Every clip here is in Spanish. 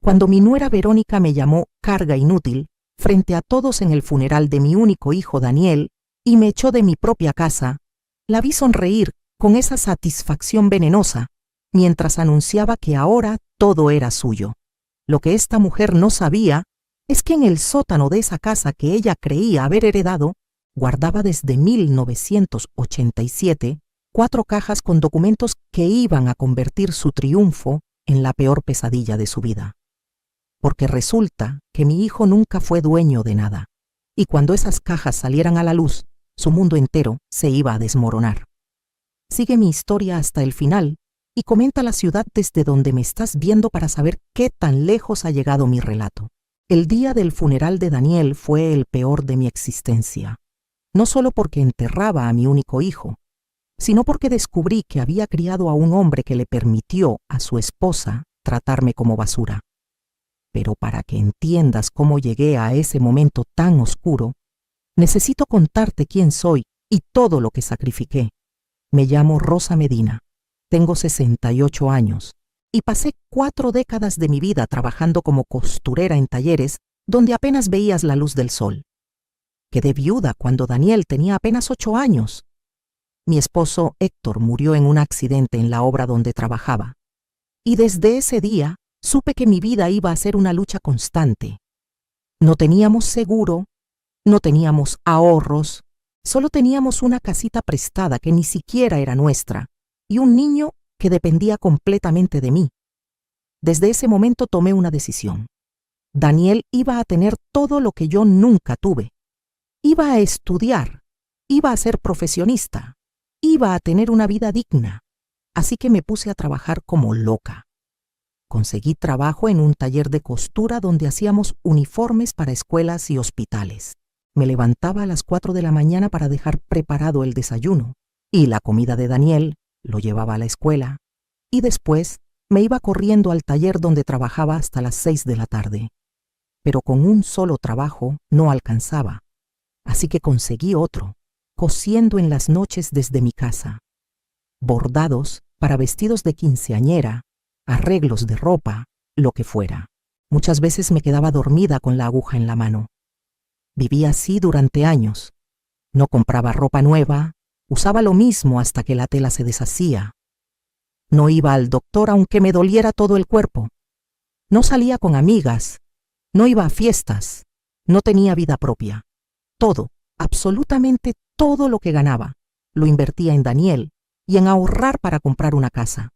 Cuando mi nuera Verónica me llamó carga inútil frente a todos en el funeral de mi único hijo Daniel y me echó de mi propia casa, la vi sonreír con esa satisfacción venenosa mientras anunciaba que ahora todo era suyo. Lo que esta mujer no sabía es que en el sótano de esa casa que ella creía haber heredado, guardaba desde 1987 4 cajas con documentos que iban a convertir su triunfo en la peor pesadilla de su vida. Porque resulta que mi hijo nunca fue dueño de nada, y cuando esas cajas salieran a la luz, su mundo entero se iba a desmoronar. Sigue mi historia hasta el final y comenta la ciudad desde donde me estás viendo para saber qué tan lejos ha llegado mi relato. El día del funeral de Daniel fue el peor de mi existencia, no solo porque enterraba a mi único hijo, sino porque descubrí que había criado a un hombre que le permitió a su esposa tratarme como basura. Pero para que entiendas cómo llegué a ese momento tan oscuro, necesito contarte quién soy y todo lo que sacrifiqué. Me llamo Rosa Medina, tengo 68 años y pasé 4 décadas de mi vida trabajando como costurera en talleres donde apenas veías la luz del sol. Quedé viuda cuando Daniel tenía apenas 8 años. Mi esposo Héctor murió en un accidente en la obra donde trabajaba. Y desde ese día supe que mi vida iba a ser una lucha constante. No teníamos seguro, no teníamos ahorros, solo teníamos una casita prestada que ni siquiera era nuestra y un niño que dependía completamente de mí. Desde ese momento tomé una decisión. Daniel iba a tener todo lo que yo nunca tuve. Iba a estudiar, iba a ser profesionista, iba a tener una vida digna. Así que me puse a trabajar como loca. Conseguí trabajo en un taller de costura donde hacíamos uniformes para escuelas y hospitales. Me levantaba a las 4 de la mañana para dejar preparado el desayuno y la comida de Daniel lo llevaba a la escuela y después me iba corriendo al taller donde trabajaba hasta las 6 de la tarde. Pero con un solo trabajo no alcanzaba, así que conseguí otro, cosiendo en las noches desde mi casa. Bordados para vestidos de quinceañera, arreglos de ropa, lo que fuera. Muchas veces me quedaba dormida con la aguja en la mano. Viví así durante años. No compraba ropa nueva, usaba lo mismo hasta que la tela se deshacía. No iba al doctor aunque me doliera todo el cuerpo. No salía con amigas, no iba a fiestas, no tenía vida propia. Todo, absolutamente todo lo que ganaba, lo invertía en Daniel y en ahorrar para comprar una casa.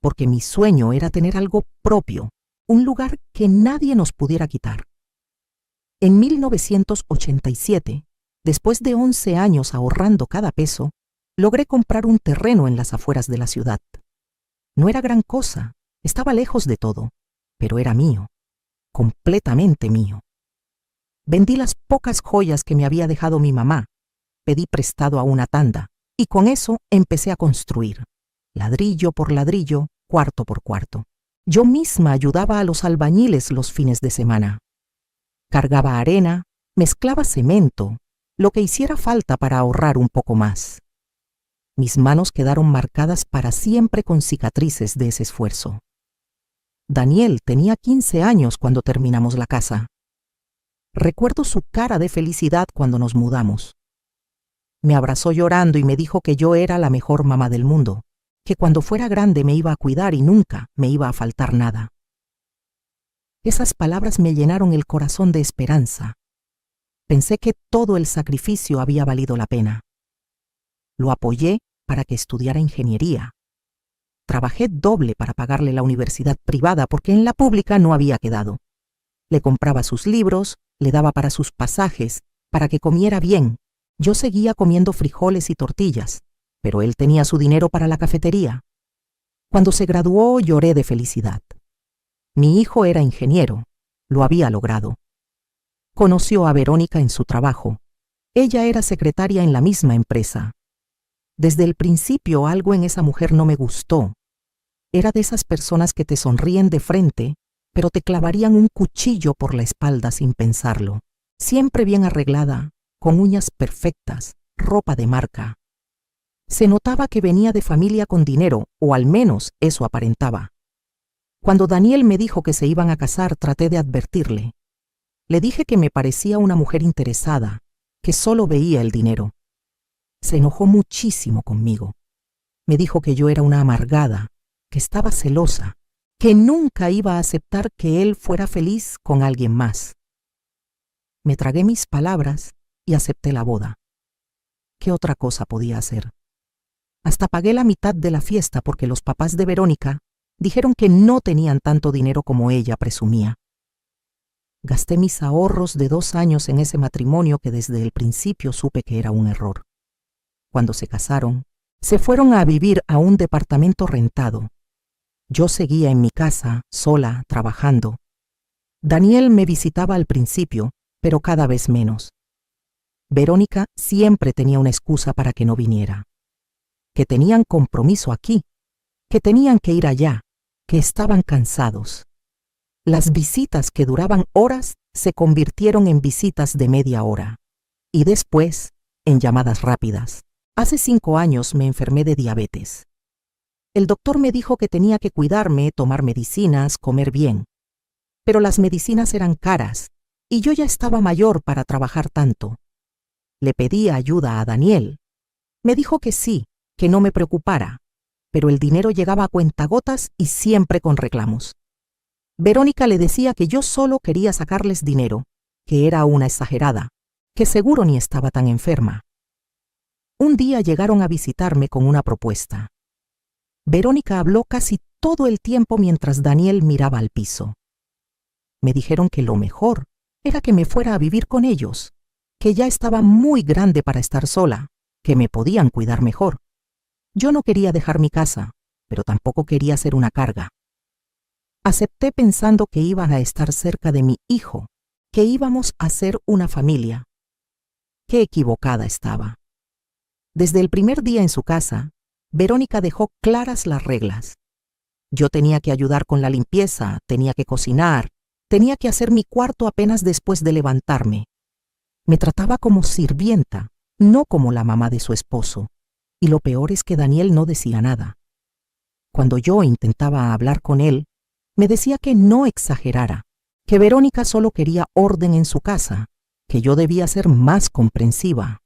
Porque mi sueño era tener algo propio, un lugar que nadie nos pudiera quitar. En 1987, después de 11 años ahorrando cada peso, logré comprar un terreno en las afueras de la ciudad. No era gran cosa, estaba lejos de todo, pero era mío, completamente mío. Vendí las pocas joyas que me había dejado mi mamá, pedí prestado a una tanda y con eso empecé a construir, ladrillo por ladrillo, cuarto por cuarto. Yo misma ayudaba a los albañiles los fines de semana. Cargaba arena, mezclaba cemento, lo que hiciera falta para ahorrar un poco más. Mis manos quedaron marcadas para siempre con cicatrices de ese esfuerzo. Daniel tenía 15 años cuando terminamos la casa. Recuerdo su cara de felicidad cuando nos mudamos. Me abrazó llorando y me dijo que yo era la mejor mamá del mundo, que cuando fuera grande me iba a cuidar y nunca me iba a faltar nada. Esas palabras me llenaron el corazón de esperanza. Pensé que todo el sacrificio había valido la pena. Lo apoyé para que estudiara ingeniería. Trabajé doble para pagarle la universidad privada porque en la pública no había quedado. Le compraba sus libros, le daba para sus pasajes, para que comiera bien. Yo seguía comiendo frijoles y tortillas, pero él tenía su dinero para la cafetería. Cuando se graduó lloré de felicidad. Mi hijo era ingeniero, lo había logrado. Conoció a Verónica en su trabajo. Ella era secretaria en la misma empresa. Desde el principio algo en esa mujer no me gustó. Era de esas personas que te sonríen de frente, pero te clavarían un cuchillo por la espalda sin pensarlo. Siempre bien arreglada, con uñas perfectas, ropa de marca. Se notaba que venía de familia con dinero, o al menos eso aparentaba. Cuando Daniel me dijo que se iban a casar, traté de advertirle. Le dije que me parecía una mujer interesada, que solo veía el dinero. Se enojó muchísimo conmigo. Me dijo que yo era una amargada, que estaba celosa, que nunca iba a aceptar que él fuera feliz con alguien más. Me tragué mis palabras y acepté la boda. ¿Qué otra cosa podía hacer? Hasta pagué la mitad de la fiesta porque los papás de Verónica dijeron que no tenían tanto dinero como ella presumía. Gasté mis ahorros de 2 años en ese matrimonio que desde el principio supe que era un error. Cuando se casaron, se fueron a vivir a un departamento rentado. Yo seguía en mi casa, sola, trabajando. Daniel me visitaba al principio, pero cada vez menos. Verónica siempre tenía una excusa para que no viniera. Que tenían compromiso aquí, que tenían que ir allá, que estaban cansados. Las visitas que duraban horas se convirtieron en visitas de media hora y después en llamadas rápidas. Hace 5 años me enfermé de diabetes. El doctor me dijo que tenía que cuidarme, tomar medicinas, comer bien. Pero las medicinas eran caras y yo ya estaba mayor para trabajar tanto. Le pedí ayuda a Daniel. Me dijo que sí, que no me preocupara, pero el dinero llegaba a cuentagotas y siempre con reclamos. Verónica le decía que yo solo quería sacarles dinero, que era una exagerada, que seguro ni estaba tan enferma. Un día llegaron a visitarme con una propuesta. Verónica habló casi todo el tiempo mientras Daniel miraba al piso. Me dijeron que lo mejor era que me fuera a vivir con ellos, que ya estaba muy grande para estar sola, que me podían cuidar mejor. Yo no quería dejar mi casa, pero tampoco quería ser una carga. Acepté pensando que iban a estar cerca de mi hijo, que íbamos a ser una familia. Qué equivocada estaba. Desde el primer día en su casa, Verónica dejó claras las reglas. Yo tenía que ayudar con la limpieza, tenía que cocinar, tenía que hacer mi cuarto apenas después de levantarme. Me trataba como sirvienta, no como la mamá de su esposo. Y lo peor es que Daniel no decía nada. Cuando yo intentaba hablar con él, me decía que no exagerara, que Verónica solo quería orden en su casa, que yo debía ser más comprensiva.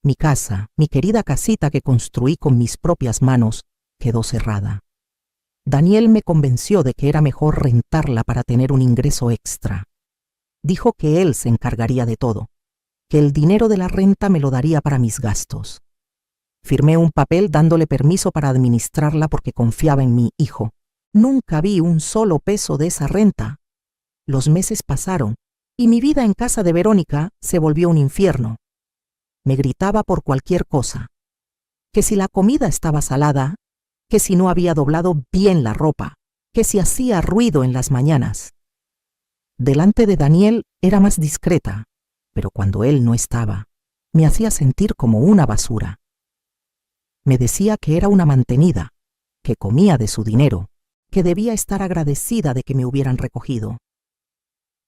Mi casa, mi querida casita que construí con mis propias manos, quedó cerrada. Daniel me convenció de que era mejor rentarla para tener un ingreso extra. Dijo que él se encargaría de todo, que el dinero de la renta me lo daría para mis gastos. Firmé un papel dándole permiso para administrarla porque confiaba en mi hijo. Nunca vi un solo peso de esa renta. Los meses pasaron y mi vida en casa de Verónica se volvió un infierno. Me gritaba por cualquier cosa. Que si la comida estaba salada, que si no había doblado bien la ropa, que si hacía ruido en las mañanas. Delante de Daniel era más discreta, pero cuando él no estaba, me hacía sentir como una basura. Me decía que era una mantenida, que comía de su dinero, que debía estar agradecida de que me hubieran recogido.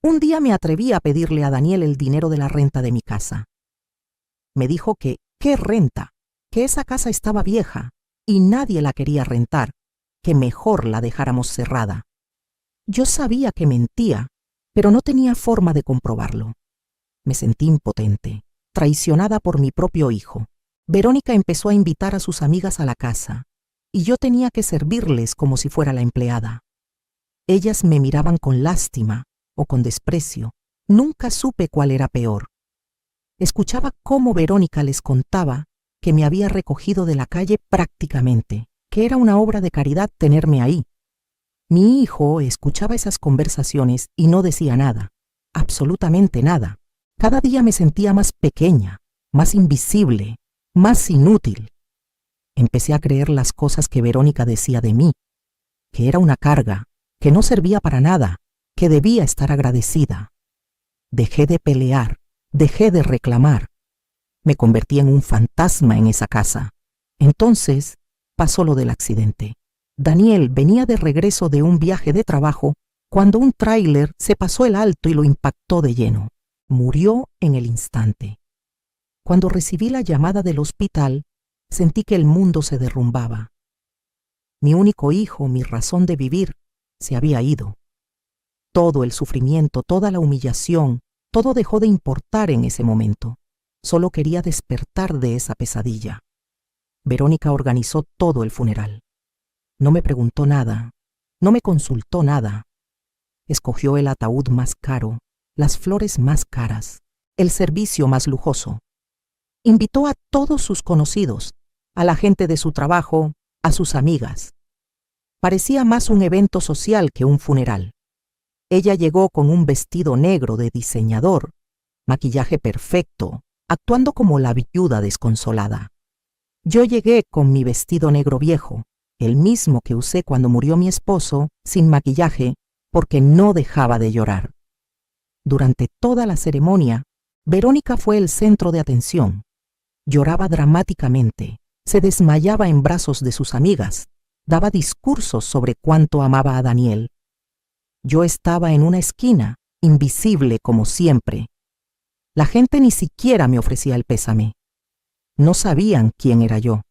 Un día me atreví a pedirle a Daniel el dinero de la renta de mi casa. Me dijo que, ¿qué renta? Que esa casa estaba vieja y nadie la quería rentar, que mejor la dejáramos cerrada. Yo sabía que mentía, pero no tenía forma de comprobarlo. Me sentí impotente, traicionada por mi propio hijo. Verónica empezó a invitar a sus amigas a la casa, y yo tenía que servirles como si fuera la empleada. Ellas me miraban con lástima o con desprecio. Nunca supe cuál era peor. Escuchaba cómo Verónica les contaba que me había recogido de la calle prácticamente, que era una obra de caridad tenerme ahí. Mi hijo escuchaba esas conversaciones y no decía nada, absolutamente nada. Cada día me sentía más pequeña, más invisible, más inútil. Empecé a creer las cosas que Verónica decía de mí, que era una carga, que no servía para nada, que debía estar agradecida. Dejé de pelear, dejé de reclamar. Me convertí en un fantasma en esa casa. Entonces pasó lo del accidente. Daniel venía de regreso de un viaje de trabajo cuando un tráiler se pasó el alto y lo impactó de lleno. Murió en el instante. Cuando recibí la llamada del hospital, sentí que el mundo se derrumbaba. Mi único hijo, mi razón de vivir, se había ido. Todo el sufrimiento, toda la humillación, todo dejó de importar en ese momento. Solo quería despertar de esa pesadilla. Verónica organizó todo el funeral. No me preguntó nada, no me consultó nada. Escogió el ataúd más caro, las flores más caras, el servicio más lujoso. Invitó a todos sus conocidos, a la gente de su trabajo, a sus amigas. Parecía más un evento social que un funeral. Ella llegó con un vestido negro de diseñador, maquillaje perfecto, actuando como la viuda desconsolada. Yo llegué con mi vestido negro viejo, el mismo que usé cuando murió mi esposo, sin maquillaje, porque no dejaba de llorar. Durante toda la ceremonia, Verónica fue el centro de atención. Lloraba dramáticamente, se desmayaba en brazos de sus amigas, daba discursos sobre cuánto amaba a Daniel. Yo estaba en una esquina, invisible como siempre. La gente ni siquiera me ofrecía el pésame. No sabían quién era yo.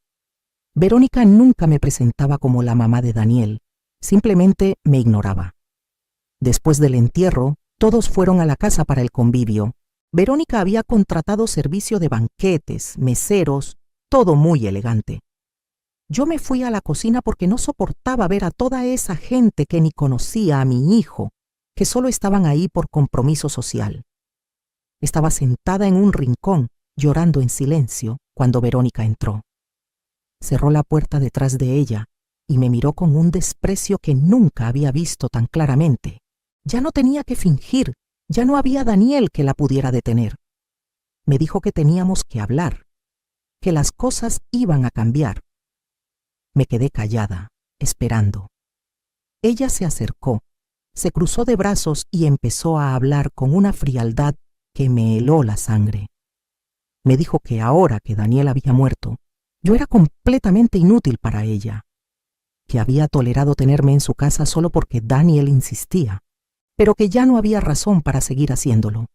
Verónica nunca me presentaba como la mamá de Daniel, simplemente me ignoraba. Después del entierro, todos fueron a la casa para el convivio. Verónica había contratado servicio de banquetes, meseros, todo muy elegante. Yo me fui a la cocina porque no soportaba ver a toda esa gente que ni conocía a mi hijo, que solo estaban ahí por compromiso social. Estaba sentada en un rincón, llorando en silencio, cuando Verónica entró. Cerró la puerta detrás de ella y me miró con un desprecio que nunca había visto tan claramente. Ya no tenía que fingir, ya no había Daniel que la pudiera detener. Me dijo que teníamos que hablar, que las cosas iban a cambiar. Me quedé callada, esperando. Ella se acercó, se cruzó de brazos y empezó a hablar con una frialdad que me heló la sangre. Me dijo que ahora que Daniel había muerto, yo era completamente inútil para ella, que había tolerado tenerme en su casa solo porque Daniel insistía, pero que ya no había razón para seguir haciéndolo,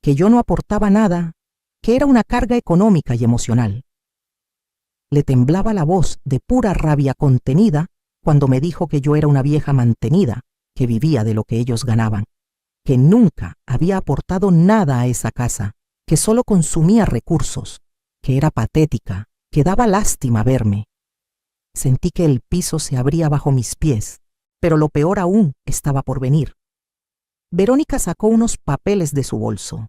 que yo no aportaba nada, que era una carga económica y emocional. Le temblaba la voz de pura rabia contenida cuando me dijo que yo era una vieja mantenida, que vivía de lo que ellos ganaban, que nunca había aportado nada a esa casa, que solo consumía recursos, que era patética, que daba lástima verme. Sentí que el piso se abría bajo mis pies, pero lo peor aún estaba por venir. Verónica sacó unos papeles de su bolso,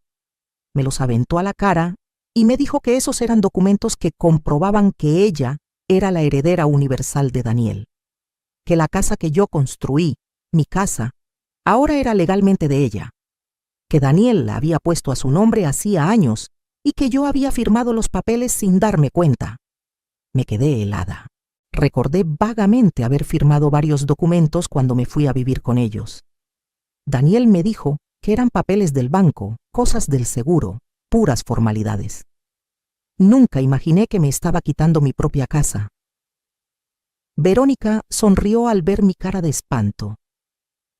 me los aventó a la cara y me dijo que esos eran documentos que comprobaban que ella era la heredera universal de Daniel, que la casa que yo construí, mi casa, ahora era legalmente de ella, que Daniel la había puesto a su nombre hacía años y que yo había firmado los papeles sin darme cuenta. Me quedé helada. Recordé vagamente haber firmado varios documentos cuando me fui a vivir con ellos. Daniel me dijo que eran papeles del banco, cosas del seguro, puras formalidades. Nunca imaginé que me estaba quitando mi propia casa. Verónica sonrió al ver mi cara de espanto.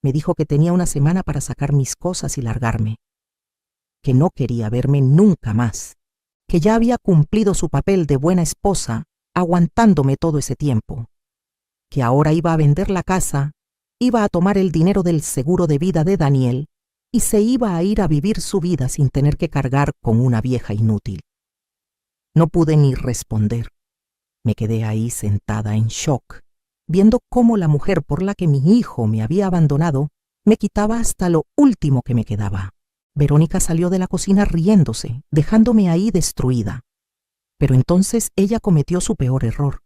Me dijo que tenía una semana para sacar mis cosas y largarme, que no quería verme nunca más, que ya había cumplido su papel de buena esposa, aguantándome todo ese tiempo, que ahora iba a vender la casa, iba a tomar el dinero del seguro de vida de Daniel y se iba a ir a vivir su vida sin tener que cargar con una vieja inútil. No pude ni responder. Me quedé ahí sentada en shock, viendo cómo la mujer por la que mi hijo me había abandonado me quitaba hasta lo último que me quedaba. Verónica salió de la cocina riéndose, dejándome ahí destruida. Pero entonces ella cometió su peor error.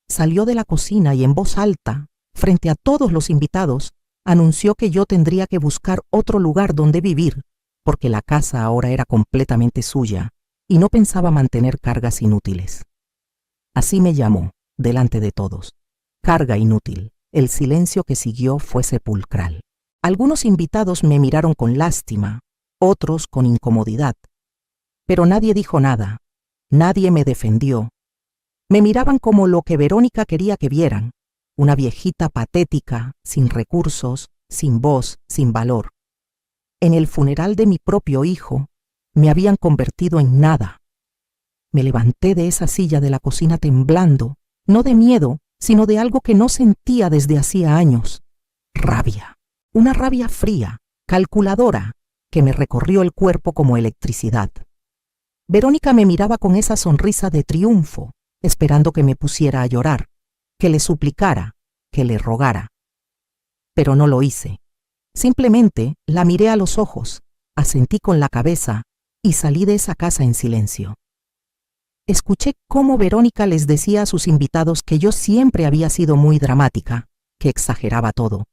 Salió de la cocina y en voz alta, frente a todos los invitados, anunció que yo tendría que buscar otro lugar donde vivir, porque la casa ahora era completamente suya y no pensaba mantener cargas inútiles. Así me llamó, delante de todos. Carga inútil. El silencio que siguió fue sepulcral. Algunos invitados me miraron con lástima, otros con incomodidad. Pero nadie dijo nada, nadie me defendió. Me miraban como lo que Verónica quería que vieran, una viejita patética, sin recursos, sin voz, sin valor. En el funeral de mi propio hijo, me habían convertido en nada. Me levanté de esa silla de la cocina temblando, no de miedo, sino de algo que no sentía desde hacía años. rabia. Una rabia fría, calculadora, que me recorrió el cuerpo como electricidad. Verónica me miraba con esa sonrisa de triunfo, esperando que me pusiera a llorar, que le suplicara, que le rogara. Pero no lo hice. Simplemente la miré a los ojos, asentí con la cabeza y salí de esa casa en silencio. Escuché cómo Verónica les decía a sus invitados que yo siempre había sido muy dramática, que exageraba todo.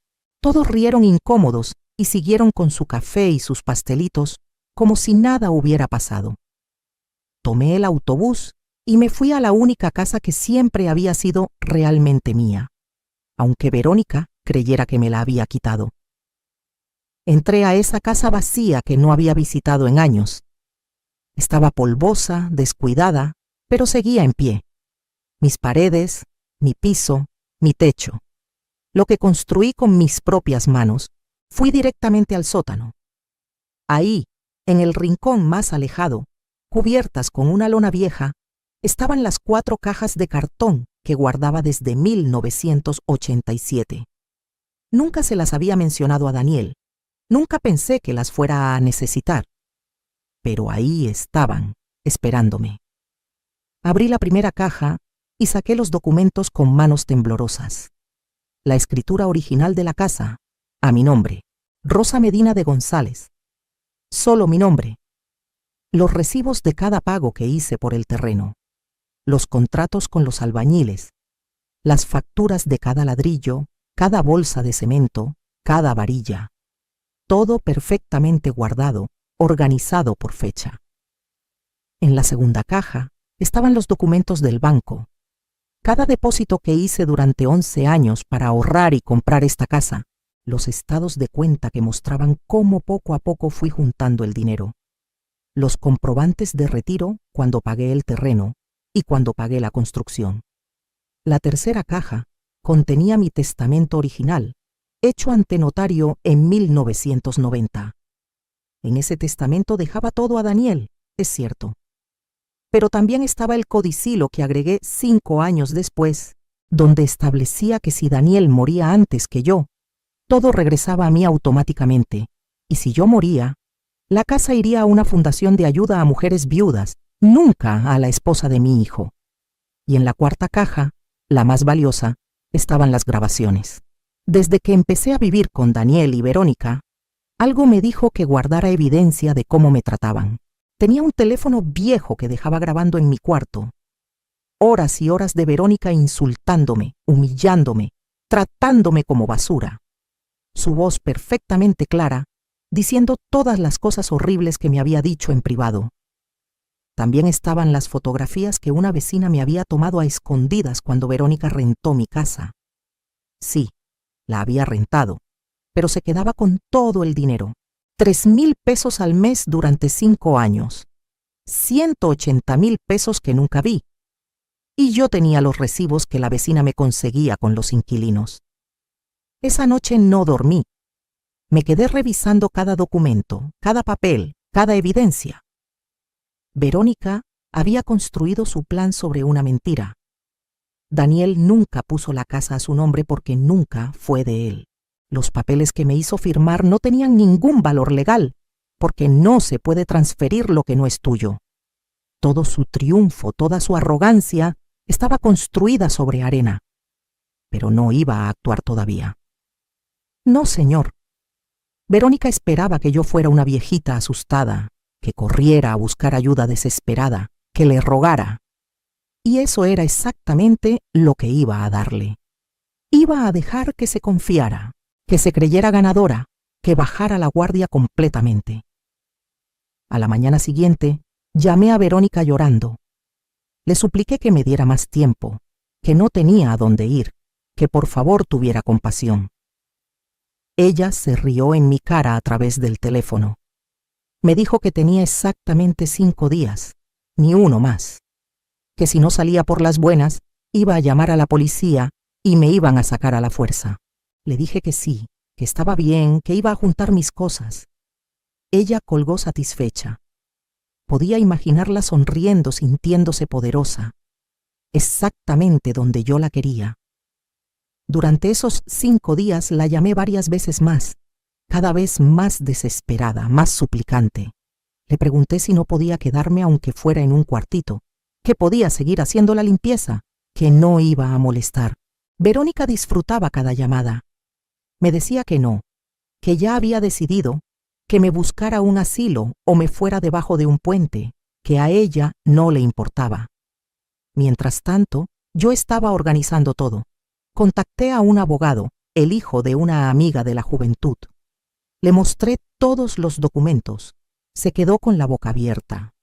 Todos rieron incómodos y siguieron con su café y sus pastelitos como si nada hubiera pasado. Tomé el autobús y me fui a la única casa que siempre había sido realmente mía, aunque Verónica creyera que me la había quitado. Entré a esa casa vacía que no había visitado en años. Estaba polvosa, descuidada, pero seguía en pie. Mis paredes, mi piso, mi techo. Lo que construí con mis propias manos, fui directamente al sótano. Ahí, en el rincón más alejado, cubiertas con una lona vieja, estaban las 4 cajas de cartón que guardaba desde 1987. Nunca se las había mencionado a Daniel. Nunca pensé que las fuera a necesitar. Pero ahí estaban, esperándome. Abrí la primera caja y saqué los documentos con manos temblorosas. La escritura original de la casa, a mi nombre, Rosa Medina de González. Solo mi nombre. Los recibos de cada pago que hice por el terreno. Los contratos con los albañiles. Las facturas de cada ladrillo, cada bolsa de cemento, cada varilla. Todo perfectamente guardado, organizado por fecha. En la segunda caja estaban los documentos del banco. Cada depósito que hice durante 11 años para ahorrar y comprar esta casa, los estados de cuenta que mostraban cómo poco a poco fui juntando el dinero. Los comprobantes de retiro cuando pagué el terreno y cuando pagué la construcción. La tercera caja contenía mi testamento original, hecho ante notario en 1990. En ese testamento dejaba todo a Daniel, es cierto. Pero también estaba el codicilo que agregué 5 años después, donde establecía que si Daniel moría antes que yo, todo regresaba a mí automáticamente, y si yo moría, la casa iría a una fundación de ayuda a mujeres viudas, nunca a la esposa de mi hijo. Y en la cuarta caja, la más valiosa, estaban las grabaciones. Desde que empecé a vivir con Daniel y Verónica, algo me dijo que guardara evidencia de cómo me trataban. Tenía un teléfono viejo que dejaba grabando en mi cuarto. Horas y horas de Verónica insultándome, humillándome, tratándome como basura. Su voz perfectamente clara, diciendo todas las cosas horribles que me había dicho en privado. También estaban las fotografías que una vecina me había tomado a escondidas cuando Verónica rentó mi casa. Sí, la había rentado, pero se quedaba con todo el dinero. 3,000 pesos al mes durante 5 años. 180,000 pesos que nunca vi. Y yo tenía los recibos que la vecina me conseguía con los inquilinos. Esa noche no dormí. Me quedé revisando cada documento, cada papel, cada evidencia. Verónica había construido su plan sobre una mentira. Daniel nunca puso la casa a su nombre porque nunca fue de él. Los papeles que me hizo firmar no tenían ningún valor legal, porque no se puede transferir lo que no es tuyo. Todo su triunfo, toda su arrogancia, estaba construida sobre arena. Pero no iba a actuar todavía. No, señor. Verónica esperaba que yo fuera una viejita asustada, que corriera a buscar ayuda desesperada, que le rogara. Y eso era exactamente lo que iba a darle. Iba a dejar que se confiara, que se creyera ganadora, que bajara la guardia completamente. A la mañana siguiente, llamé a Verónica llorando. Le supliqué que me diera más tiempo, que no tenía a dónde ir, que por favor tuviera compasión. Ella se rió en mi cara a través del teléfono. Me dijo que tenía exactamente 5 días, ni uno más. Que si no salía por las buenas, iba a llamar a la policía y me iban a sacar a la fuerza. Le dije que sí, que estaba bien, que iba a juntar mis cosas. Ella colgó satisfecha. Podía imaginarla sonriendo, sintiéndose poderosa. Exactamente donde yo la quería. Durante esos 5 días la llamé varias veces más, cada vez más desesperada, más suplicante. Le pregunté si no podía quedarme aunque fuera en un cuartito, que podía seguir haciendo la limpieza, que no iba a molestar. Verónica disfrutaba cada llamada. Me decía que no, que ya había decidido, que me buscara un asilo o me fuera debajo de un puente, que a ella no le importaba. Mientras tanto, yo estaba organizando todo. Contacté a un abogado, el hijo de una amiga de la juventud. Le mostré todos los documentos. Se quedó con la boca abierta.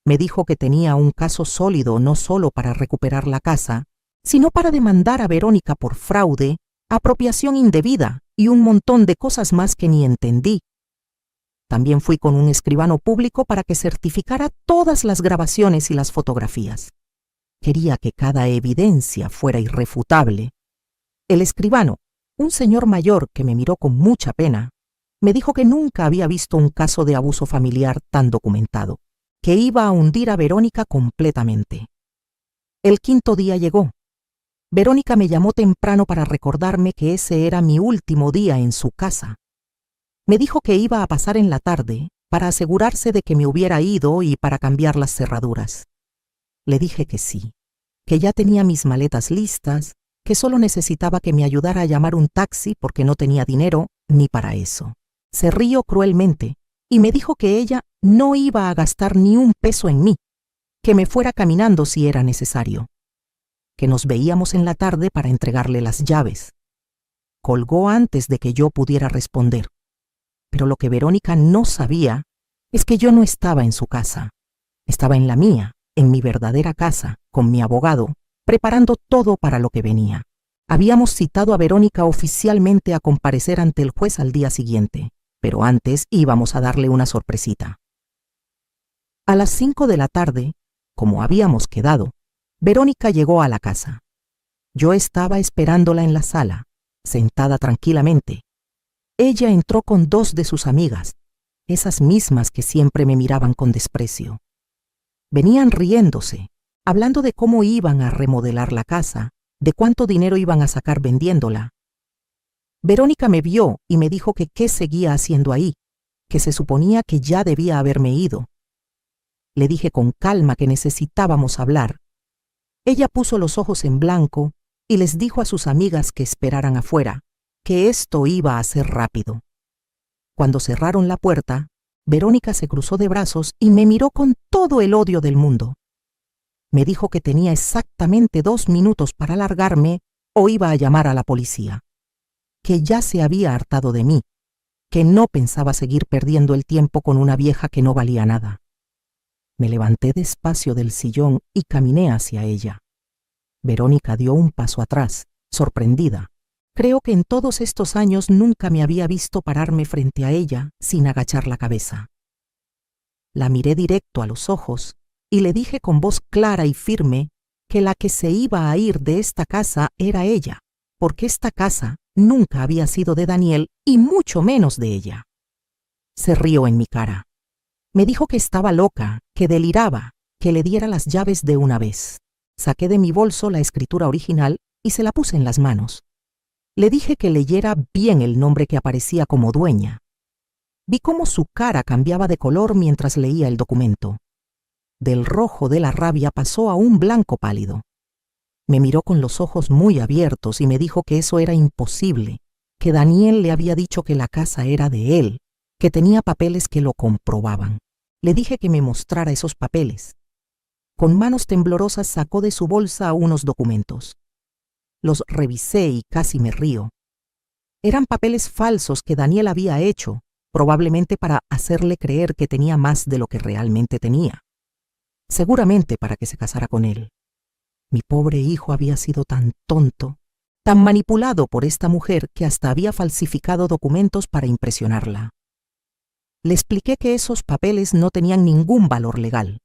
Me dijo que tenía un caso sólido no solo para recuperar la casa, sino para demandar a Verónica por fraude, apropiación indebida y un montón de cosas más que ni entendí. También fui con un escribano público para que certificara todas las grabaciones y las fotografías. Quería que cada evidencia fuera irrefutable. El escribano, un señor mayor que me miró con mucha pena, me dijo que nunca había visto un caso de abuso familiar tan documentado, que iba a hundir a Verónica completamente. El 5.º día llegó. Verónica me llamó temprano para recordarme que ese era mi último día en su casa. Me dijo que iba a pasar en la tarde para asegurarse de que me hubiera ido y para cambiar las cerraduras. Le dije que sí, que ya tenía mis maletas listas, que solo necesitaba que me ayudara a llamar un taxi porque no tenía dinero ni para eso. Se rió cruelmente y me dijo que ella no iba a gastar ni un peso en mí, que me fuera caminando si era necesario, que nos veíamos en la tarde para entregarle las llaves. Colgó antes de que yo pudiera responder. Pero lo que Verónica no sabía es que yo no estaba en su casa. Estaba en la mía, en mi verdadera casa, con mi abogado, preparando todo para lo que venía. Habíamos citado a Verónica oficialmente a comparecer ante el juez al día siguiente, pero antes íbamos a darle una sorpresita. A las 5 de la tarde, como habíamos quedado, Verónica llegó a la casa. Yo estaba esperándola en la sala, sentada tranquilamente. Ella entró con 2 de sus amigas, esas mismas que siempre me miraban con desprecio. Venían riéndose, hablando de cómo iban a remodelar la casa, de cuánto dinero iban a sacar vendiéndola. Verónica me vio y me dijo que qué seguía haciendo ahí, que se suponía que ya debía haberme ido. Le dije con calma que necesitábamos hablar. Ella puso los ojos en blanco y les dijo a sus amigas que esperaran afuera, que esto iba a ser rápido. Cuando cerraron la puerta, Verónica se cruzó de brazos y me miró con todo el odio del mundo. Me dijo que tenía exactamente 2 minutos para largarme o iba a llamar a la policía, que ya se había hartado de mí, que no pensaba seguir perdiendo el tiempo con una vieja que no valía nada. Me levanté despacio del sillón y caminé hacia ella. Verónica dio un paso atrás, sorprendida. Creo que en todos estos años nunca me había visto pararme frente a ella sin agachar la cabeza. La miré directo a los ojos y le dije con voz clara y firme que la que se iba a ir de esta casa era ella, porque esta casa nunca había sido de Daniel y mucho menos de ella. Se rió en mi cara. Me dijo que estaba loca, que deliraba, que le diera las llaves de una vez. Saqué de mi bolso la escritura original y se la puse en las manos. Le dije que leyera bien el nombre que aparecía como dueña. Vi cómo su cara cambiaba de color mientras leía el documento. Del rojo de la rabia pasó a un blanco pálido. Me miró con los ojos muy abiertos y me dijo que eso era imposible, que Daniel le había dicho que la casa era de él, que tenía papeles que lo comprobaban. Le dije que me mostrara esos papeles. Con manos temblorosas sacó de su bolsa unos documentos. Los revisé y casi me río. Eran papeles falsos que Daniel había hecho, probablemente para hacerle creer que tenía más de lo que realmente tenía. Seguramente para que se casara con él. Mi pobre hijo había sido tan tonto, tan manipulado por esta mujer que hasta había falsificado documentos para impresionarla. Le expliqué que esos papeles no tenían ningún valor legal,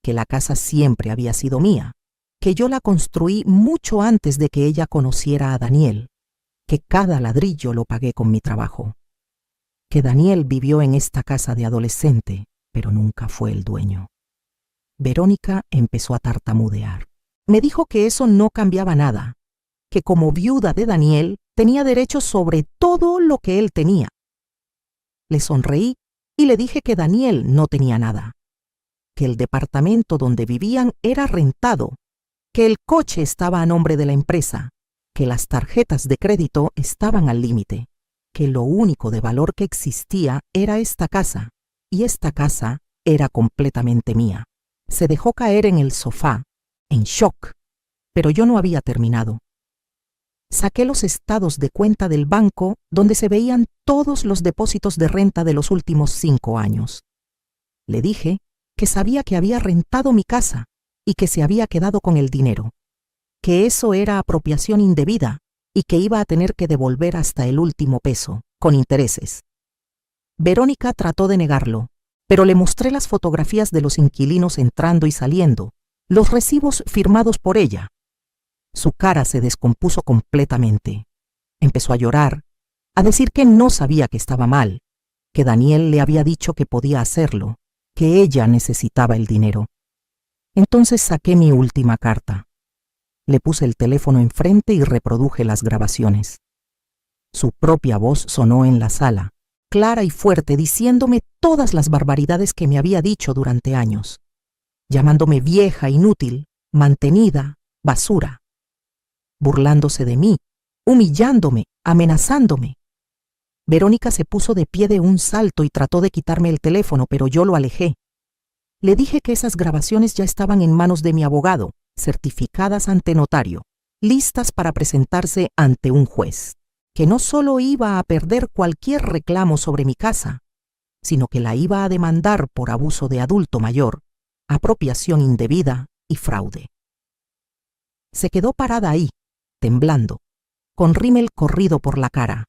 que la casa siempre había sido mía, que yo la construí mucho antes de que ella conociera a Daniel, que cada ladrillo lo pagué con mi trabajo, que Daniel vivió en esta casa de adolescente, pero nunca fue el dueño. Verónica empezó a tartamudear. Me dijo que eso no cambiaba nada, que como viuda de Daniel tenía derechos sobre todo lo que él tenía. Le sonreí y le dije que Daniel no tenía nada, que el departamento donde vivían era rentado, que el coche estaba a nombre de la empresa, que las tarjetas de crédito estaban al límite, que lo único de valor que existía era esta casa, y esta casa era completamente mía. Se dejó caer en el sofá, en shock, pero yo no había terminado. Saqué los estados de cuenta del banco donde se veían todos los depósitos de renta de los últimos 5 años. Le dije que sabía que había rentado mi casa y que se había quedado con el dinero, que eso era apropiación indebida y que iba a tener que devolver hasta el último peso, con intereses. Verónica trató de negarlo, pero le mostré las fotografías de los inquilinos entrando y saliendo, los recibos firmados por ella. Su cara se descompuso completamente. Empezó a llorar, a decir que no sabía que estaba mal, que Daniel le había dicho que podía hacerlo, que ella necesitaba el dinero. Entonces saqué mi última carta. Le puse el teléfono enfrente y reproduje las grabaciones. Su propia voz sonó en la sala, clara y fuerte, diciéndome todas las barbaridades que me había dicho durante años, llamándome vieja, inútil, mantenida, basura, burlándose de mí, humillándome, amenazándome. Verónica se puso de pie de un salto y trató de quitarme el teléfono, pero yo lo alejé. Le dije que esas grabaciones ya estaban en manos de mi abogado, certificadas ante notario, listas para presentarse ante un juez, que no solo iba a perder cualquier reclamo sobre mi casa, sino que la iba a demandar por abuso de adulto mayor, apropiación indebida y fraude. Se quedó parada ahí, temblando, con rímel corrido por la cara.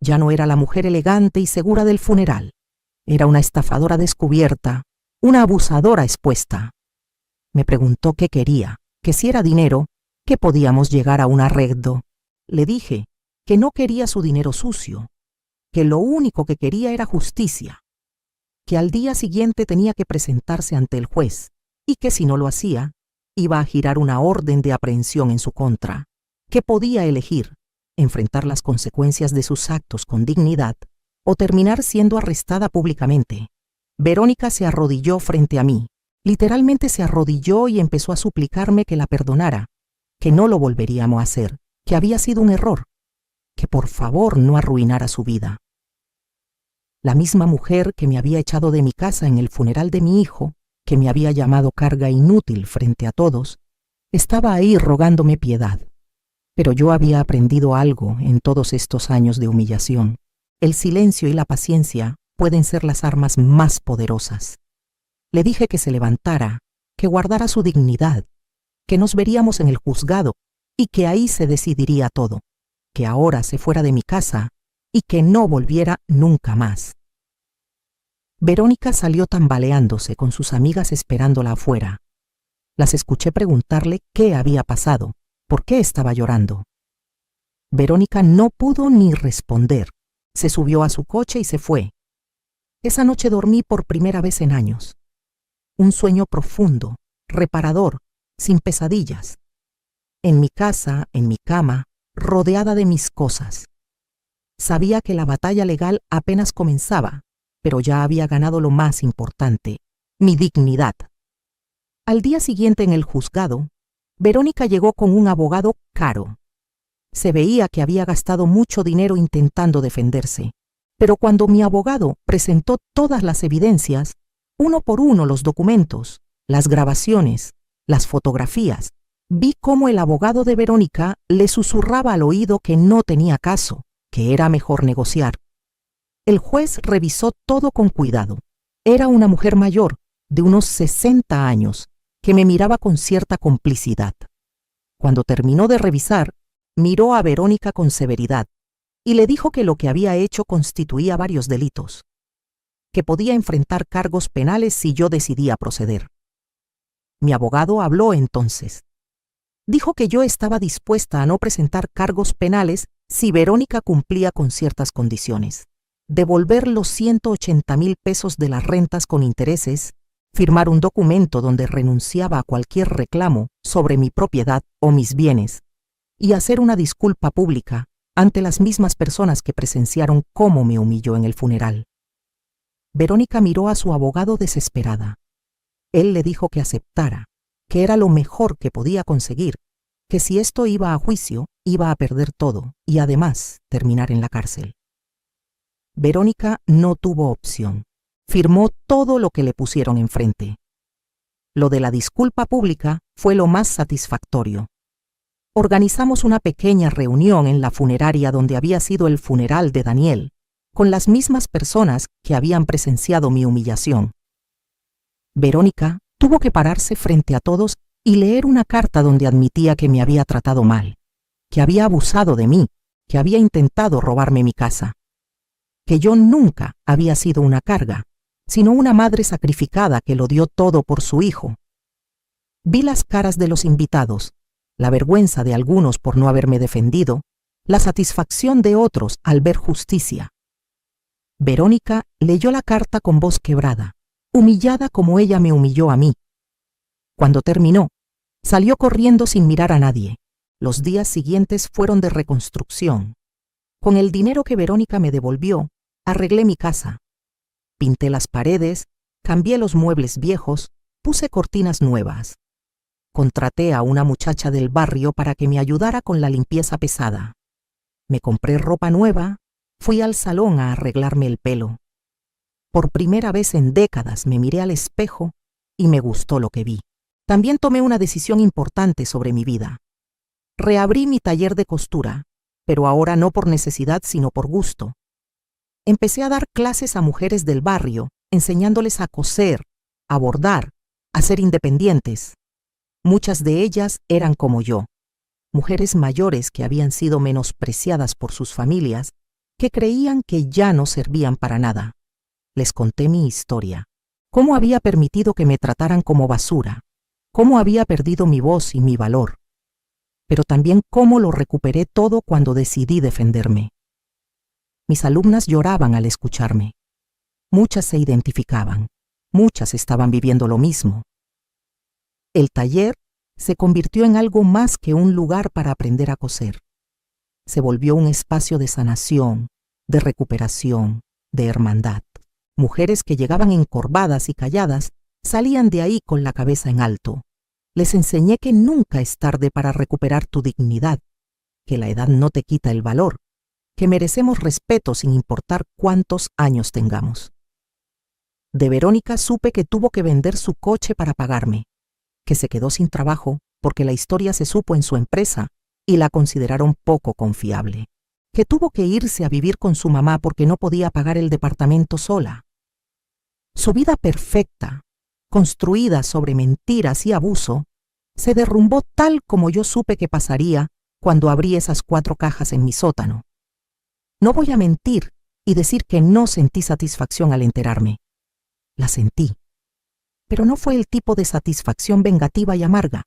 Ya no era la mujer elegante y segura del funeral. Era una estafadora descubierta, una abusadora expuesta. Me preguntó qué quería, que si era dinero, que podíamos llegar a un arreglo. Le dije que no quería su dinero sucio, que lo único que quería era justicia, que al día siguiente tenía que presentarse ante el juez y que si no lo hacía, iba a girar una orden de aprehensión en su contra, que podía elegir enfrentar las consecuencias de sus actos con dignidad o terminar siendo arrestada públicamente. Verónica se arrodilló frente a mí, literalmente se arrodilló y empezó a suplicarme que la perdonara, que no lo volveríamos a hacer, que había sido un error, que por favor no arruinara su vida. La misma mujer que me había echado de mi casa en el funeral de mi hijo, que me había llamado carga inútil frente a todos, estaba ahí rogándome piedad. Pero yo había aprendido algo en todos estos años de humillación. El silencio y la paciencia pueden ser las armas más poderosas. Le dije que se levantara, que guardara su dignidad, que nos veríamos en el juzgado y que ahí se decidiría todo, que ahora se fuera de mi casa y que no volviera nunca más. Verónica salió tambaleándose con sus amigas esperándola afuera. Las escuché preguntarle qué había pasado, por qué estaba llorando. Verónica no pudo ni responder. Se subió a su coche y se fue. Esa noche dormí por primera vez en años. Un sueño profundo, reparador, sin pesadillas. En mi casa, en mi cama, rodeada de mis cosas. Sabía que la batalla legal apenas comenzaba, pero ya había ganado lo más importante, mi dignidad. Al día siguiente en el juzgado, Verónica llegó con un abogado caro. Se veía que había gastado mucho dinero intentando defenderse, pero cuando mi abogado presentó todas las evidencias, uno por uno los documentos, las grabaciones, las fotografías, vi cómo el abogado de Verónica le susurraba al oído que no tenía caso, que era mejor negociar. El juez revisó todo con cuidado. Era una mujer mayor, de unos 60 años, que me miraba con cierta complicidad. Cuando terminó de revisar, miró a Verónica con severidad y le dijo que lo que había hecho constituía varios delitos, que podía enfrentar cargos penales si yo decidía proceder. Mi abogado habló entonces. Dijo que yo estaba dispuesta a no presentar cargos penales si Verónica cumplía con ciertas condiciones: devolver los 180,000 pesos de las rentas con intereses, firmar un documento donde renunciaba a cualquier reclamo sobre mi propiedad o mis bienes, y hacer una disculpa pública ante las mismas personas que presenciaron cómo me humilló en el funeral. Verónica miró a su abogado desesperada. Él le dijo que aceptara, que era lo mejor que podía conseguir, que si esto iba a juicio, iba a perder todo y además terminar en la cárcel. Verónica no tuvo opción. Firmó todo lo que le pusieron enfrente. Lo de la disculpa pública fue lo más satisfactorio. Organizamos una pequeña reunión en la funeraria donde había sido el funeral de Daniel, con las mismas personas que habían presenciado mi humillación. Verónica tuvo que pararse frente a todos y leer una carta donde admitía que me había tratado mal, que había abusado de mí, que había intentado robarme mi casa, que yo nunca había sido una carga, sino una madre sacrificada que lo dio todo por su hijo. Vi las caras de los invitados, la vergüenza de algunos por no haberme defendido, la satisfacción de otros al ver justicia. Verónica leyó la carta con voz quebrada, humillada como ella me humilló a mí. Cuando terminó, salió corriendo sin mirar a nadie. Los días siguientes fueron de reconstrucción. Con el dinero que Verónica me devolvió, arreglé mi casa. Pinté las paredes, cambié los muebles viejos, puse cortinas nuevas. Contraté a una muchacha del barrio para que me ayudara con la limpieza pesada. Me compré ropa nueva, fui al salón a arreglarme el pelo. Por primera vez en décadas me miré al espejo y me gustó lo que vi. También tomé una decisión importante sobre mi vida. Reabrí mi taller de costura, pero ahora no por necesidad sino por gusto. Empecé a dar clases a mujeres del barrio, enseñándoles a coser, a bordar, a ser independientes. Muchas de ellas eran como yo, mujeres mayores que habían sido menospreciadas por sus familias, que creían que ya no servían para nada. Les conté mi historia, cómo había permitido que me trataran como basura, cómo había perdido mi voz y mi valor, pero también cómo lo recuperé todo cuando decidí defenderme. Mis alumnas lloraban al escucharme. Muchas se identificaban, muchas estaban viviendo lo mismo. El taller se convirtió en algo más que un lugar para aprender a coser. Se volvió un espacio de sanación, de recuperación, de hermandad. Mujeres que llegaban encorvadas y calladas salían de ahí con la cabeza en alto. Les enseñé que nunca es tarde para recuperar tu dignidad, que la edad no te quita el valor, que merecemos respeto sin importar cuántos años tengamos. De Verónica supe que tuvo que vender su coche para pagarme, que se quedó sin trabajo porque la historia se supo en su empresa y la consideraron poco confiable, que tuvo que irse a vivir con su mamá porque no podía pagar el departamento sola. Su vida perfecta, construida sobre mentiras y abuso, se derrumbó tal como yo supe que pasaría cuando abrí esas 4 cajas en mi sótano. No voy a mentir y decir que no sentí satisfacción al enterarme. La sentí. Pero no fue el tipo de satisfacción vengativa y amarga.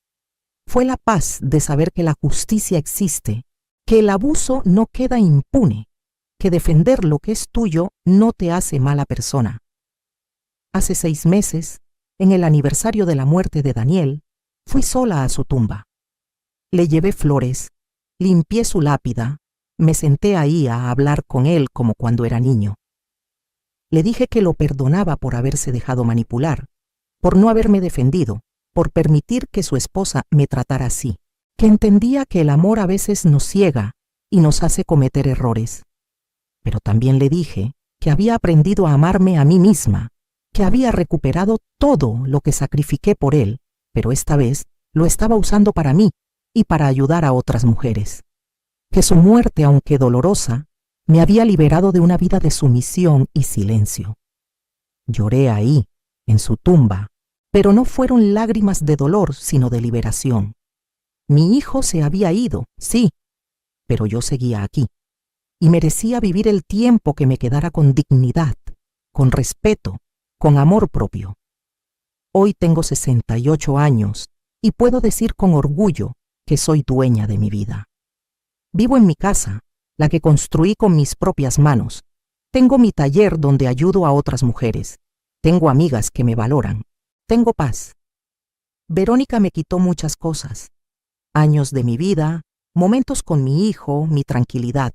Fue la paz de saber que la justicia existe, que el abuso no queda impune, que defender lo que es tuyo no te hace mala persona. Hace 6 meses, en el aniversario de la muerte de Daniel, fui sola a su tumba. Le llevé flores, limpié su lápida, me senté ahí a hablar con él como cuando era niño. Le dije que lo perdonaba por haberse dejado manipular, por no haberme defendido, por permitir que su esposa me tratara así, que entendía que el amor a veces nos ciega y nos hace cometer errores. Pero también le dije que había aprendido a amarme a mí misma, que había recuperado todo lo que sacrifiqué por él, pero esta vez lo estaba usando para mí y para ayudar a otras mujeres. Que su muerte, aunque dolorosa, me había liberado de una vida de sumisión y silencio. Lloré ahí, en su tumba, pero no fueron lágrimas de dolor, sino de liberación. Mi hijo se había ido, sí, pero yo seguía aquí, y merecía vivir el tiempo que me quedara con dignidad, con respeto, con amor propio. Hoy tengo 68 años y puedo decir con orgullo que soy dueña de mi vida. Vivo en mi casa, la que construí con mis propias manos. Tengo mi taller donde ayudo a otras mujeres. Tengo amigas que me valoran. Tengo paz. Verónica me quitó muchas cosas. Años de mi vida, momentos con mi hijo, mi tranquilidad.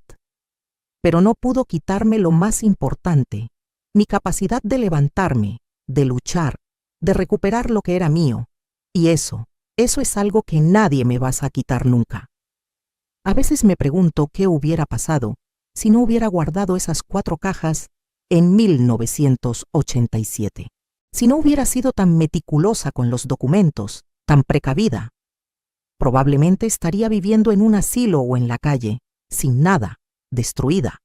Pero no pudo quitarme lo más importante, mi capacidad de levantarme, de luchar, de recuperar lo que era mío. Y eso es algo que nadie me vas a quitar nunca. A veces me pregunto qué hubiera pasado si no hubiera guardado esas 4 cajas en 1987. Si no hubiera sido tan meticulosa con los documentos, tan precavida. Probablemente estaría viviendo en un asilo o en la calle, sin nada, destruida.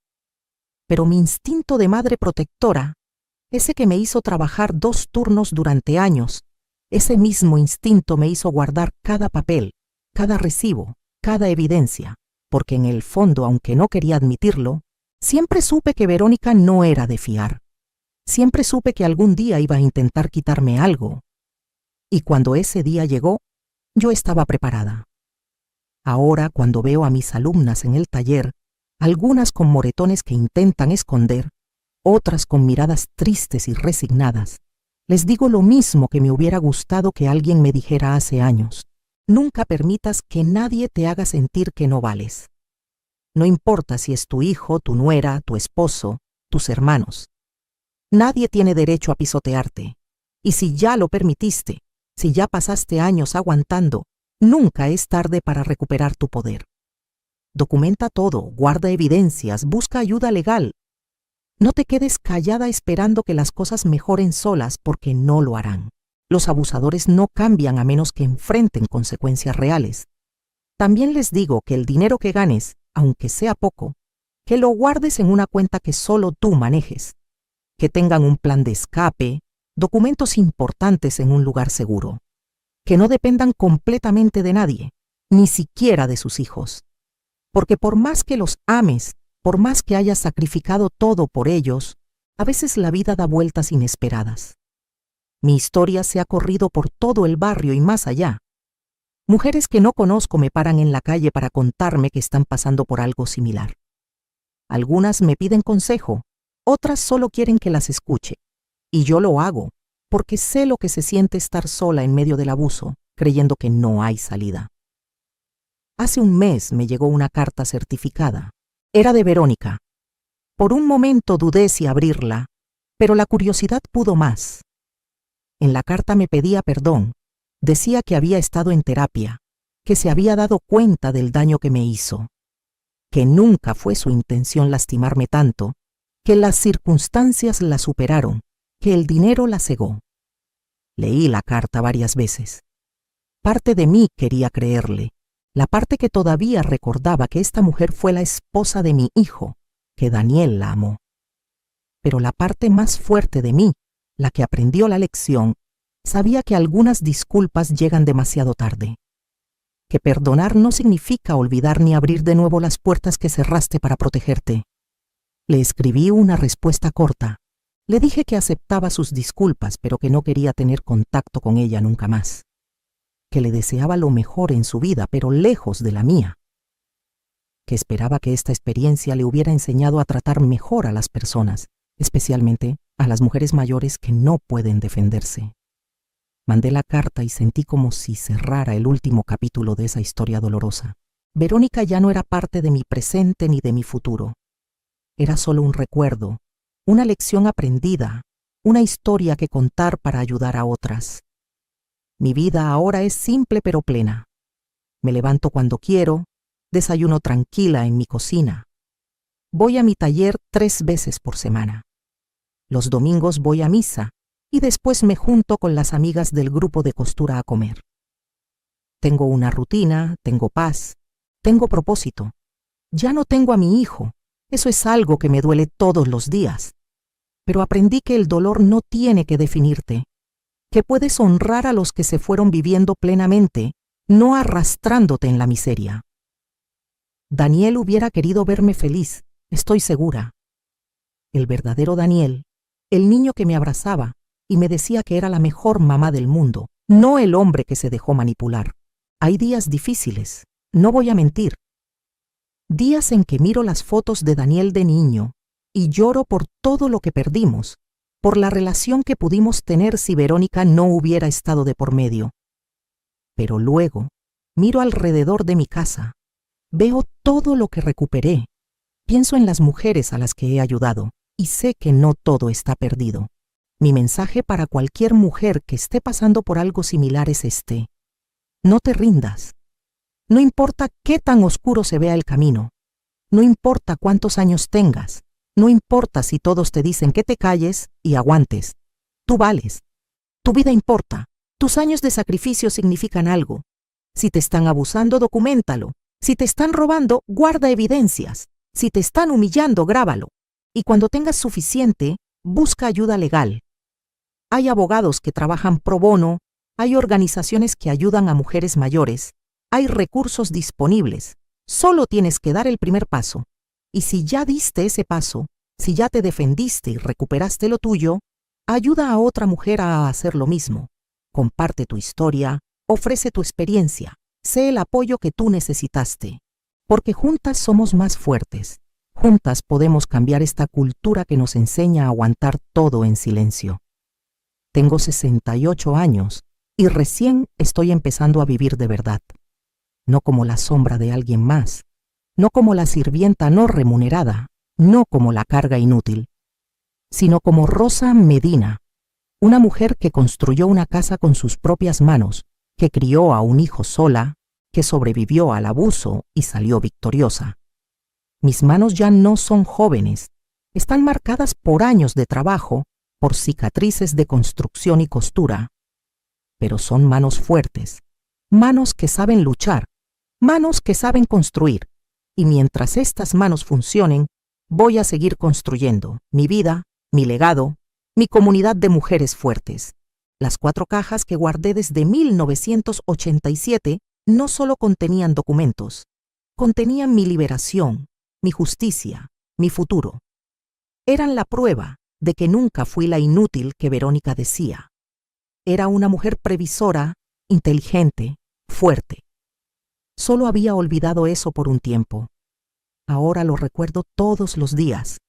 Pero mi instinto de madre protectora, ese que me hizo trabajar 2 turnos durante años, ese mismo instinto me hizo guardar cada papel, cada recibo, cada evidencia, porque en el fondo, aunque no quería admitirlo, siempre supe que Verónica no era de fiar. Siempre supe que algún día iba a intentar quitarme algo. Y cuando ese día llegó, yo estaba preparada. Ahora, cuando veo a mis alumnas en el taller, algunas con moretones que intentan esconder, otras con miradas tristes y resignadas, les digo lo mismo que me hubiera gustado que alguien me dijera hace años. Nunca permitas que nadie te haga sentir que no vales. No importa si es tu hijo, tu nuera, tu esposo, tus hermanos. Nadie tiene derecho a pisotearte. Y si ya lo permitiste, si ya pasaste años aguantando, nunca es tarde para recuperar tu poder. Documenta todo, guarda evidencias, busca ayuda legal. No te quedes callada esperando que las cosas mejoren solas, porque no lo harán. Los abusadores no cambian a menos que enfrenten consecuencias reales. También les digo que el dinero que ganes, aunque sea poco, que lo guardes en una cuenta que solo tú manejes, que tengan un plan de escape, documentos importantes en un lugar seguro, que no dependan completamente de nadie, ni siquiera de sus hijos. Porque por más que los ames, por más que hayas sacrificado todo por ellos, a veces la vida da vueltas inesperadas. Mi historia se ha corrido por todo el barrio y más allá. Mujeres que no conozco me paran en la calle para contarme que están pasando por algo similar. Algunas me piden consejo, otras solo quieren que las escuche. Y yo lo hago, porque sé lo que se siente estar sola en medio del abuso, creyendo que no hay salida. Hace un mes me llegó una carta certificada. Era de Verónica. Por un momento dudé si abrirla, pero la curiosidad pudo más. En la carta me pedía perdón. Decía que había estado en terapia, que se había dado cuenta del daño que me hizo, que nunca fue su intención lastimarme tanto, que las circunstancias la superaron, que el dinero la cegó. Leí la carta varias veces. Parte de mí quería creerle, la parte que todavía recordaba que esta mujer fue la esposa de mi hijo, que Daniel la amó. Pero la parte más fuerte de mí, la que aprendió la lección, sabía que algunas disculpas llegan demasiado tarde, que perdonar no significa olvidar ni abrir de nuevo las puertas que cerraste para protegerte. Le escribí una respuesta corta. Le dije que aceptaba sus disculpas, pero que no quería tener contacto con ella nunca más, que le deseaba lo mejor en su vida, pero lejos de la mía, que esperaba que esta experiencia le hubiera enseñado a tratar mejor a las personas, especialmente a las mujeres mayores que no pueden defenderse. Mandé la carta y sentí como si cerrara el último capítulo de esa historia dolorosa. Verónica ya no era parte de mi presente ni de mi futuro. Era solo un recuerdo, una lección aprendida, una historia que contar para ayudar a otras. Mi vida ahora es simple pero plena. Me levanto cuando quiero, desayuno tranquila en mi cocina. Voy a mi taller 3 veces por semana. Los domingos voy a misa y después me junto con las amigas del grupo de costura a comer. Tengo una rutina, tengo paz, tengo propósito. Ya no tengo a mi hijo, eso es algo que me duele todos los días. Pero aprendí que el dolor no tiene que definirte, que puedes honrar a los que se fueron viviendo plenamente, no arrastrándote en la miseria. Daniel hubiera querido verme feliz, estoy segura. El verdadero Daniel, el niño que me abrazaba y me decía que era la mejor mamá del mundo, no el hombre que se dejó manipular. Hay días difíciles, no voy a mentir. Días en que miro las fotos de Daniel de niño y lloro por todo lo que perdimos, por la relación que pudimos tener si Verónica no hubiera estado de por medio. Pero luego miro alrededor de mi casa, Veo todo lo que recuperé. Pienso en las mujeres a las que he ayudado y sé que no todo está perdido. Mi mensaje para cualquier mujer que esté pasando por algo similar es este: no te rindas. No importa qué tan oscuro se vea el camino. No importa cuántos años tengas. No importa si todos te dicen que te calles y aguantes. Tú vales. Tu vida importa. Tus años de sacrificio significan algo. Si te están abusando, documéntalo. Si te están robando, guarda evidencias. Si te están humillando, grábalo. Y cuando tengas suficiente, busca ayuda legal. Hay abogados que trabajan pro bono, hay organizaciones que ayudan a mujeres mayores, hay recursos disponibles. Solo tienes que dar el primer paso. Y si ya diste ese paso, si ya te defendiste y recuperaste lo tuyo, ayuda a otra mujer a hacer lo mismo. Comparte tu historia, ofrece tu experiencia, sé el apoyo que tú necesitaste. Porque juntas somos más fuertes. Juntas podemos cambiar esta cultura que nos enseña a aguantar todo en silencio. Tengo 68 años y recién estoy empezando a vivir de verdad. No como la sombra de alguien más, no como la sirvienta no remunerada, no como la carga inútil, sino como Rosa Medina, una mujer que construyó una casa con sus propias manos, que crió a un hijo sola, que sobrevivió al abuso y salió victoriosa. Mis manos ya no son jóvenes, están marcadas por años de trabajo, por cicatrices de construcción y costura, pero son manos fuertes, manos que saben luchar, manos que saben construir, y mientras estas manos funcionen, voy a seguir construyendo mi vida, mi legado, mi comunidad de mujeres fuertes. Las 4 cajas que guardé desde 1987 no solo contenían documentos, contenían mi liberación, mi justicia, mi futuro. Eran la prueba de que nunca fui la inútil que Verónica decía. Era una mujer previsora, inteligente, fuerte. Solo había olvidado eso por un tiempo. Ahora lo recuerdo todos los días.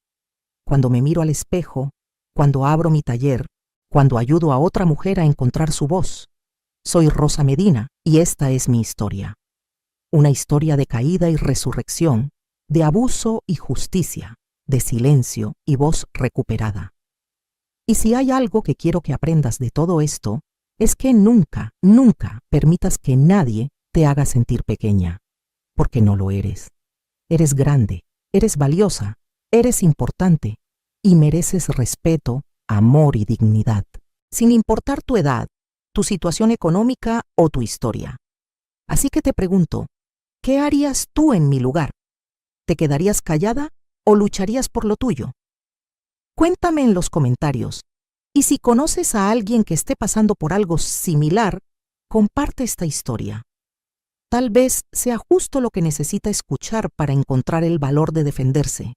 Cuando me miro al espejo, cuando abro mi taller, cuando ayudo a otra mujer a encontrar su voz. Soy Rosa Medina y esta es mi historia. Una historia de caída y resurrección, de abuso y justicia, de silencio y voz recuperada. Y si hay algo que quiero que aprendas de todo esto, es que nunca, nunca permitas que nadie te haga sentir pequeña, porque no lo eres. Eres grande, eres valiosa, eres importante y mereces respeto, amor y dignidad, sin importar tu edad, tu situación económica o tu historia. Así que te pregunto, ¿qué harías tú en mi lugar? ¿Te quedarías callada o lucharías por lo tuyo? Cuéntame en los comentarios. Y si conoces a alguien que esté pasando por algo similar, comparte esta historia. Tal vez sea justo lo que necesita escuchar para encontrar el valor de defenderse.